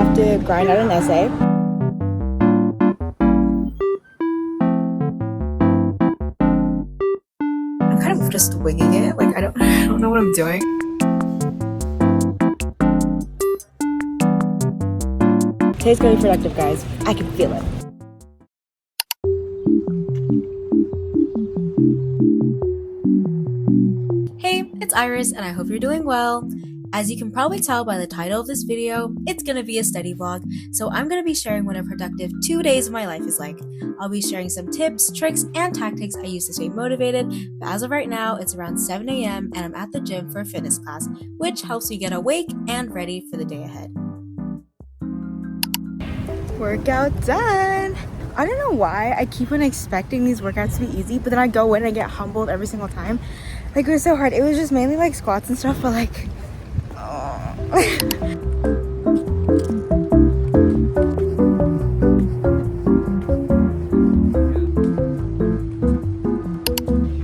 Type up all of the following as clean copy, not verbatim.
have to grind out an essay. I'm kind of just winging it. Like I don't know what I'm doing. Today's gonna be productive, guys. I can feel it. Hey, it's Iris, and I hope you're doing well. As you can probably tell by the title of this video, it's gonna be a study vlog, so I'm gonna be sharing what a productive 2 days of my life is like. I'll be sharing some tips, tricks, and tactics I use to stay motivated, but as of right now, it's around 7 a.m. and I'm at the gym for a fitness class, which helps me get awake and ready for the day ahead. Workout done! I don't know why I keep on expecting these workouts to be easy, but then I go in and get humbled every single time. Like, it was so hard. It was just mainly like squats and stuff, but like,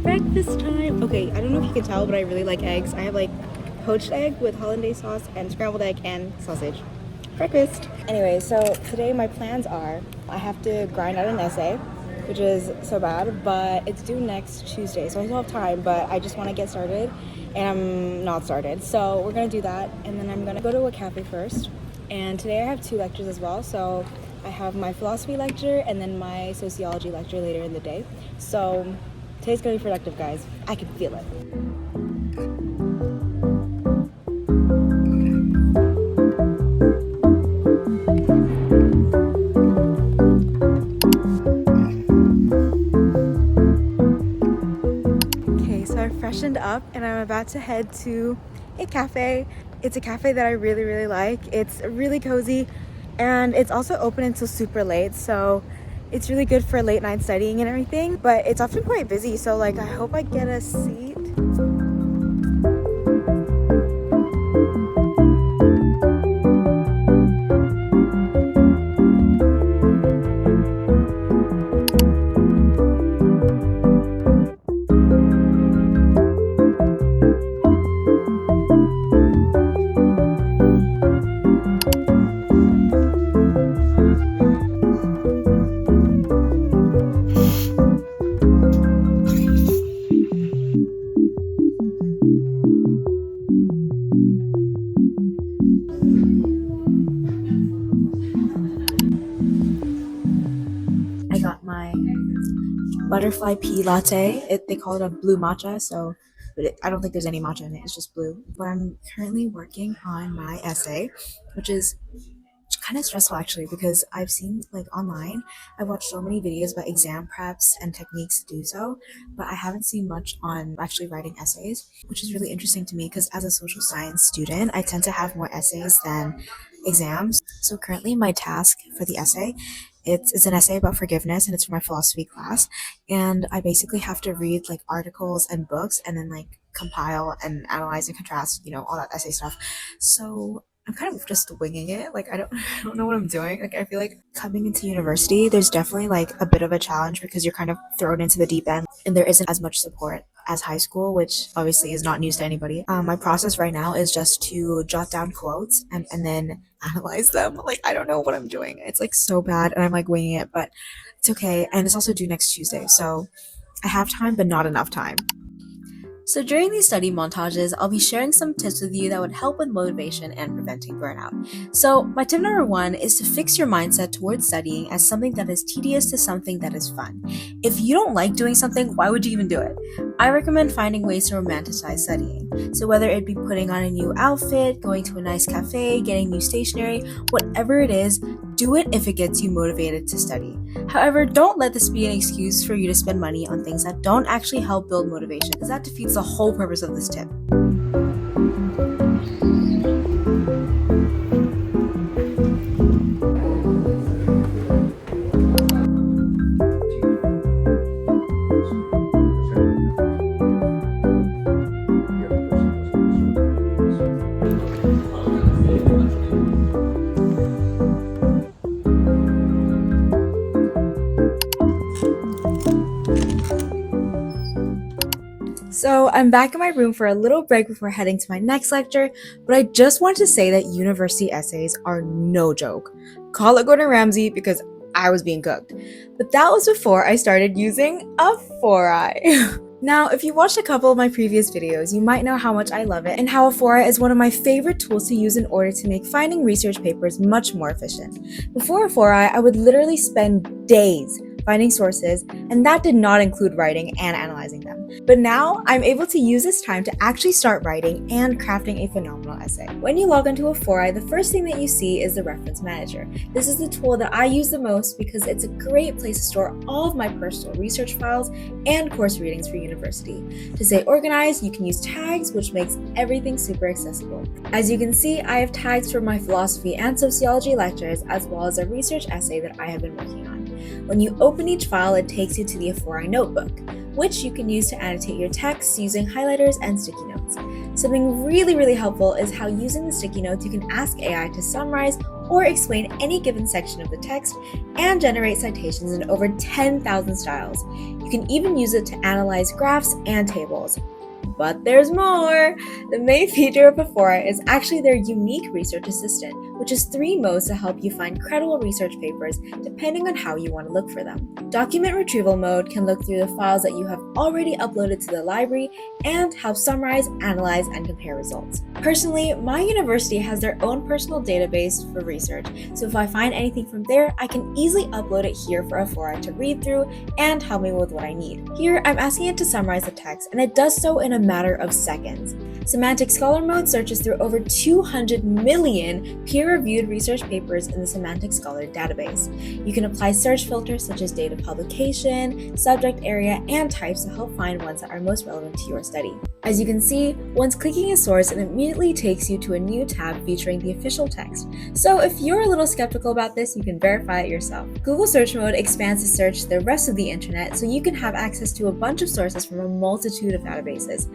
breakfast time. Okay, I don't know if you can tell, but I really like eggs. I have like poached egg with hollandaise sauce and scrambled egg and sausage. Breakfast. Anyway, so today my plans are I have to grind out an essay, which is so bad, but it's due next Tuesday, so I still have time, but I just want to get started and I'm not started. So we're gonna do that, and then I'm gonna go to a cafe first. And today I have 2 lectures as well. So I have my philosophy lecture and then my sociology lecture later in the day. So today's gonna be productive, guys. I can feel it. Freshened up and I'm about to head to a cafe. It's a cafe that I really like. It's really cozy and it's also open until super late, so it's really good for late night studying and everything, but it's often quite busy, so like I hope I get a seat. I got my butterfly pea latte. They call it a blue matcha, but I don't think there's any matcha in it. It's just blue. But I'm currently working on my essay, which is kind of stressful actually, because I've seen like online, I've watched so many videos about exam preps and techniques to do so, but I haven't seen much on actually writing essays, which is really interesting to me because as a social science student, I tend to have more essays than exams. So currently my task for the essay, it's an essay about forgiveness and it's for my philosophy class, and I basically have to read like articles and books and then like compile and analyze and contrast, all that essay stuff. So I'm kind of just winging it. Like I don't know what I'm doing. Like I feel like coming into university, there's definitely like a bit of a challenge because you're kind of thrown into the deep end and there isn't as much support as high school, which obviously is not news to anybody. My process right now is just to jot down quotes and then analyze them. Like I don't know what I'm doing. It's like so bad and I'm like winging it, but it's okay. And it's also due next Tuesday, so I have time, but not enough time. So during these study montages, I'll be sharing some tips with you that would help with motivation and preventing burnout. So my tip number 1 is to fix your mindset towards studying as something that is tedious to something that is fun. If you don't like doing something, why would you even do it? I recommend finding ways to romanticize studying. So whether it be putting on a new outfit, going to a nice cafe, getting new stationery, whatever it is, do it if it gets you motivated to study. However, don't let this be an excuse for you to spend money on things that don't actually help build motivation, because that defeats the whole purpose of this tip. So So I'm back in my room for a little break before heading to my next lecture, but I just wanted to say that university essays are no joke. Call it Gordon Ramsay because I was being cooked. But that was before I started using a 4i. Now, if you watched a couple of my previous videos, you might know how much I love it and how a 4i is one of my favorite tools to use in order to make finding research papers much more efficient. Before a 4i, I would literally spend days finding sources, and that did not include writing and analyzing them. But now, I'm able to use this time to actually start writing and crafting a phenomenal essay. When you log into a 4i, the first thing that you see is the reference manager. This is the tool that I use the most because it's a great place to store all of my personal research files and course readings for university. To stay organized, you can use tags, which makes everything super accessible. As you can see, I have tags for my philosophy and sociology lectures, as well as a research essay that I have been working on. When you open each file, it takes you to the 4i notebook, which you can use to annotate your text using highlighters and sticky notes. Something really helpful is how using the sticky notes you can ask AI to summarize or explain any given section of the text and generate citations in over 10,000 styles. You can even use it to analyze graphs and tables. But there's more! The main feature of a 4i is actually their unique research assistant, which is 3 modes to help you find credible research papers depending on how you want to look for them. Document retrieval mode can look through the files that you have already uploaded to the library and help summarize, analyze, and compare results. Personally, my university has their own personal database for research, so if I find anything from there, I can easily upload it here for a 4i to read through and help me with what I need. Here, I'm asking it to summarize the text, and it does so in a matter of seconds. Semantic Scholar Mode searches through over 200 million peer-reviewed research papers in the Semantic Scholar database. You can apply search filters such as date of publication, subject area, and types to help find ones that are most relevant to your study. As you can see, once clicking a source, it immediately takes you to a new tab featuring the official text. So if you're a little skeptical about this, you can verify it yourself. Google Search Mode expands the search to the rest of the internet, so you can have access to a bunch of sources from a multitude of databases.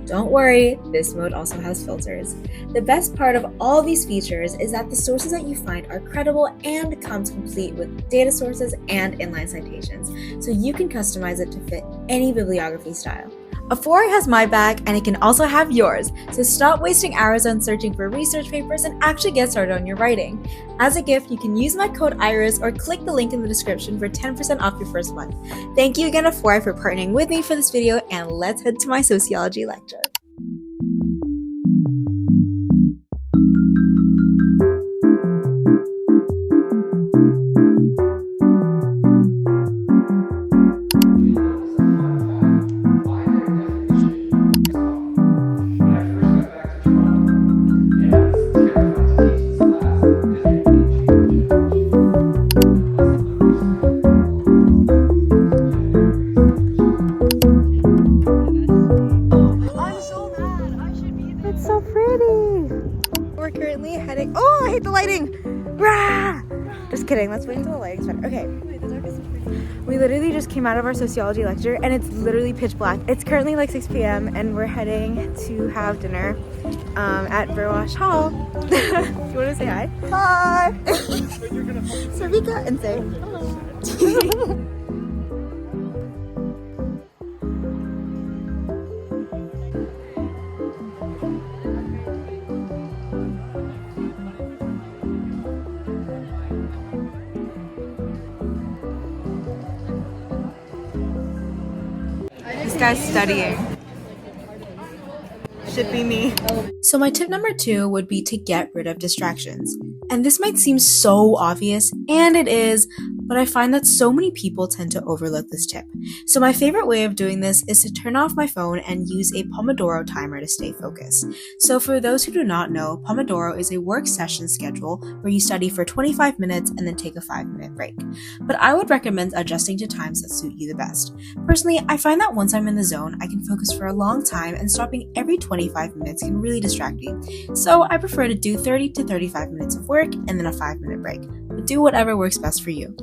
Don't worry, this mode also has filters. The best part of all these features is that the sources that you find are credible and comes complete with data sources and inline citations, so you can customize it to fit any bibliography style. A 4i has my back, and it can also have yours, so stop wasting hours on searching for research papers and actually get started on your writing. As a gift, you can use my code IRIS or click the link in the description for 10% off your first month. Thank you again to 4i for partnering with me for this video, and let's head to my sociology lecture. It's so pretty. We're currently heading. Oh, I hate the lighting. Rah! Just kidding. Let's wait until the lighting's better. Okay. We literally just came out of our sociology lecture, and it's literally pitch black. It's currently like 6 p.m. and we're heading to have dinner at Burwash Hall. Do you want to say hi? Hi. Sarvika, and say hello. This guy's studying. Should be me. So my tip number 2 would be to get rid of distractions. And this might seem so obvious, and it is, but I find that so many people tend to overlook this tip. So my favorite way of doing this is to turn off my phone and use a Pomodoro timer to stay focused. So for those who do not know, Pomodoro is a work session schedule where you study for 25 minutes and then take a 5-minute break. But I would recommend adjusting to times that suit you the best. Personally, I find that once I'm in the zone, I can focus for a long time, and stopping every 25 minutes can really distract me. So I prefer to do 30 to 35 minutes of work and then a 5-minute break. But do whatever works best for you.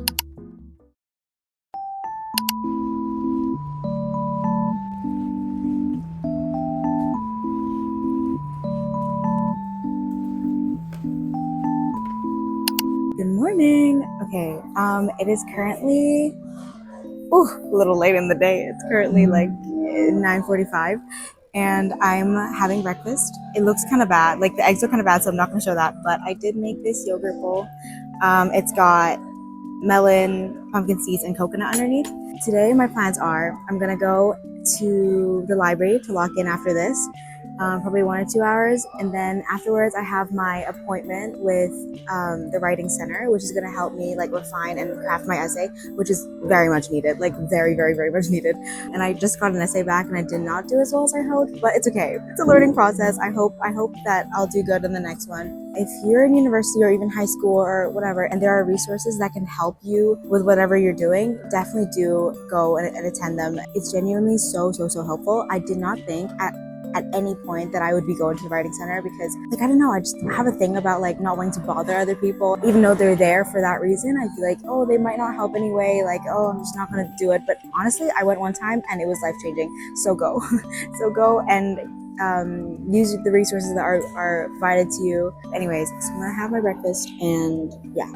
Good morning. Okay, it is currently a little late in the day. It's currently like 9:45, and I'm having breakfast. It looks kind of bad, like the eggs are kind of bad, so I'm not going to show that. But I did make this yogurt bowl. It's got melon, pumpkin seeds, and coconut underneath. Today, my plans are I'm gonna go to the library to lock in after this, probably 1 or 2 hours, and then afterwards I have my appointment with the writing center, which is gonna help me like refine and craft my essay, which is very much needed, like very, very, very much needed. And I just got an essay back, and I did not do as well as I hoped, but it's okay. It's a learning process. I hope that I'll do good in the next one. If you're in university or even high school or whatever, and there are resources that can help you with whatever you're doing, definitely do go and attend them. It's genuinely so helpful. I did not think at any point that I would be going to the writing center because, like, I don't know, I just have a thing about like not wanting to bother other people, even though they're there for that reason. I'd be like, oh, they might not help anyway, like, oh, I'm just not gonna do it. But honestly, I went one time and it was life-changing. So go. So go and use the resources that are provided to you. Anyways, so I'm gonna have my breakfast, and yeah.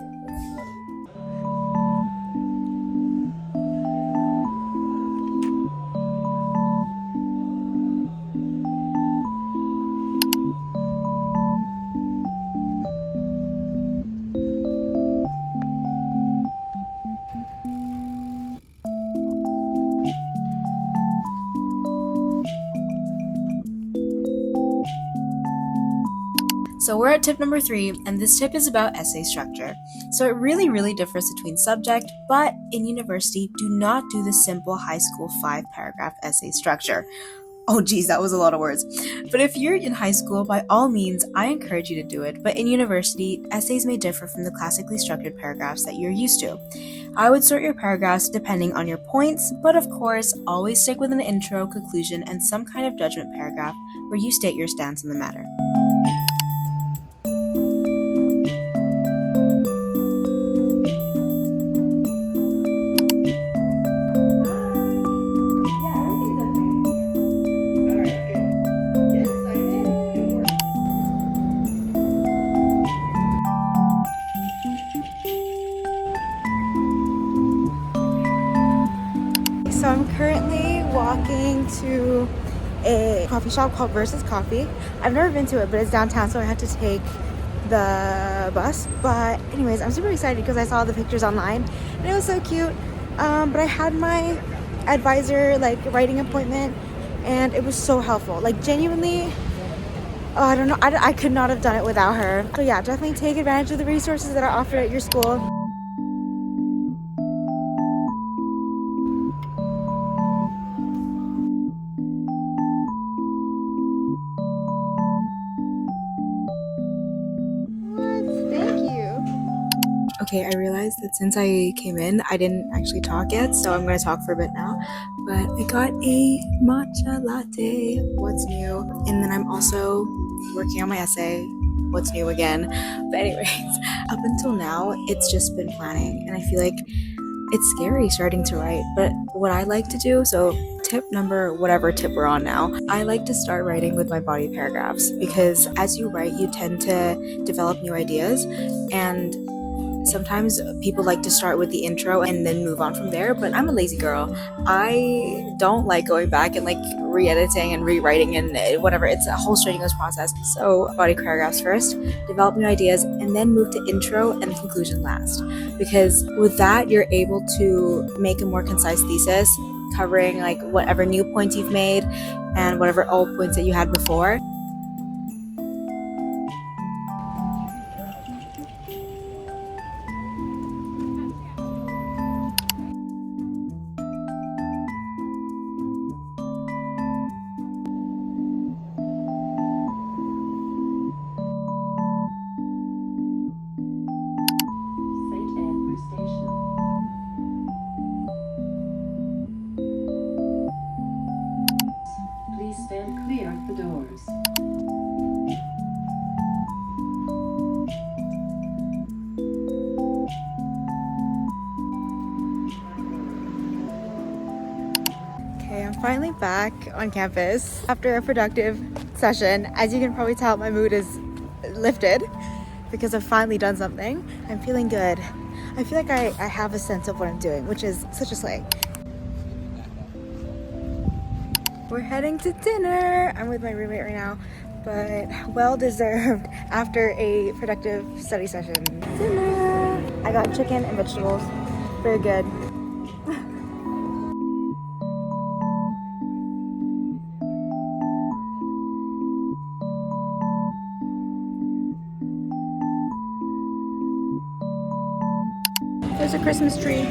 So we're at tip number 3, and this tip is about essay structure. So it really differs between subject, but in university, do not do the simple high school 5-paragraph essay structure. Oh geez, that was a lot of words. But if you're in high school, by all means, I encourage you to do it. But in university, essays may differ from the classically structured paragraphs that you're used to. I would sort your paragraphs depending on your points, but of course, always stick with an intro, conclusion, and some kind of judgment paragraph where you state your stance on the matter. So I'm currently walking to a coffee shop called Versus Coffee. I've never been to it, but it's downtown, so I had to take the bus. But anyways, I'm super excited because I saw the pictures online and it was so cute. But I had my advisor writing appointment, and it was so helpful. Like genuinely, I don't know, I could not have done it without her. So yeah, definitely take advantage of the resources that are offered at your school. Okay, I realized that since I came in, I didn't actually talk yet, so I'm going to talk for a bit now. But I got a matcha latte. What's new? And then I'm also working on my essay. What's new again? But anyways, up until now, it's just been planning, and I feel like it's scary starting to write. But what I like to do, so tip number, whatever tip we're on now, I like to start writing with my body paragraphs, because as you write, you tend to develop new ideas, and sometimes people like to start with the intro and then move on from there, but I'm a lazy girl. I don't like going back and re-editing and rewriting and whatever. It's a whole strenuous process. So body paragraphs first, develop new ideas, and then move to intro and conclusion last. Because with that, you're able to make a more concise thesis covering whatever new points you've made and whatever old points that you had before. Stand clear of the doors. Okay, I'm finally back on campus after a productive session. As you can probably tell, my mood is lifted because I've finally done something. I'm feeling good. I feel like I have a sense of what I'm doing, which is such a slay. we're heading to dinner. I'm with my roommate right now, but well deserved after a productive study session. Dinner! I got chicken and vegetables. Very good. There's a Christmas tree.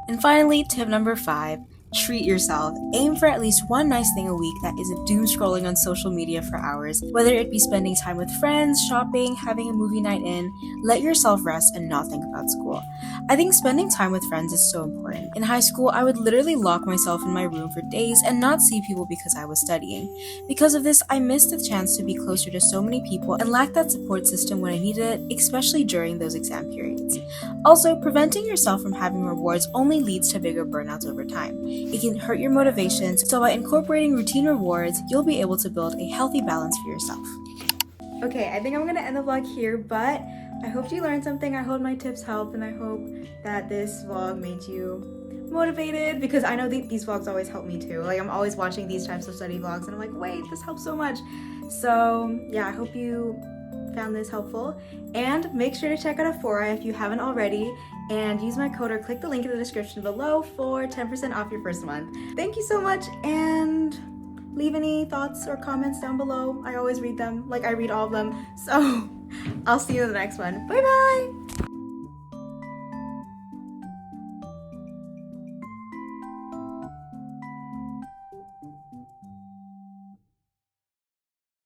And finally, tip number 5, treat yourself. Aim for at least one nice thing a week that isn't doom scrolling on social media for hours. Whether it be spending time with friends, shopping, having a movie night in, let yourself rest and not think about school. I think spending time with friends is so important. In high school, I would literally lock myself in my room for days and not see people because I was studying. Because of this, I missed the chance to be closer to so many people and lacked that support system when I needed it, especially during those exam periods. Also, preventing yourself from having rewards only leads to bigger burnouts over time. It can hurt your motivations, so by incorporating routine rewards, you'll be able to build a healthy balance for yourself. Okay, I think I'm gonna end the vlog here, but I hope you learned something. I hope my tips helped, and I hope that this vlog made you motivated, because I know these vlogs always help me too. Like, I'm always watching these types of study vlogs, and I'm like, wait, this helps so much. So yeah, I hope you found this helpful, and make sure to check out Aphora if you haven't already, and use my code or click the link in the description below for 10% off your first month. Thank you so much, and leave any thoughts or comments down below. I always read them, like I read all of them. So I'll see you in the next one. Bye bye.